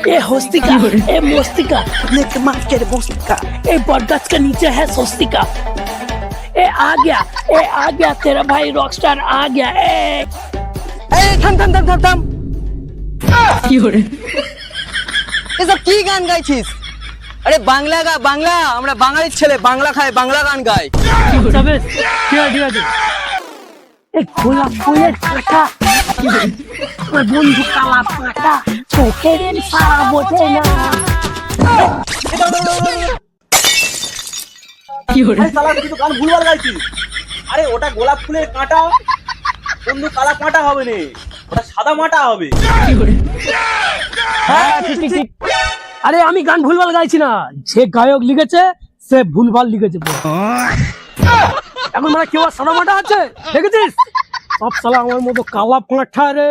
ए होस्तिका, ए मोस्तिका, लेके मार के रे मोस्तिका, ए बरगद के नीचे है स्वस्तिका। ए आ गया तेरा भाई रॉकस्टार आ गया। ए থাম থাম থাম থাম থাম এসব কি গান গাইছিস? আরে বাংলা গা, বাংলা। আমরা বাঙালির ছেলে, বাংলা খাই, বাংলা গান গাই। তবে ঠিক আছে এই গোলাপ ফুলের কাঁটা, আমার বন্ধু কালা পাটা, চোখের সারা বোঝে না। আরে শালা তুই তো গান ভুলভাল গাইছিস। আরে ওটা গোলাপ ফুলের কাঁটা, বন্ধু কালা কাঁটা হবে না, ওটা সাদা মাটা হবে। হ্যাঁ ঠিক। আরে আমি গান ভুলভাল গাইছি না, যে গায়ক লিখেছে সে ভুলভাল লিখেছে। এখন মানে কেউ সাদা মাটা আছে দেখেছিস? সব শালা আমার মতো কালা পাঁঠা রে।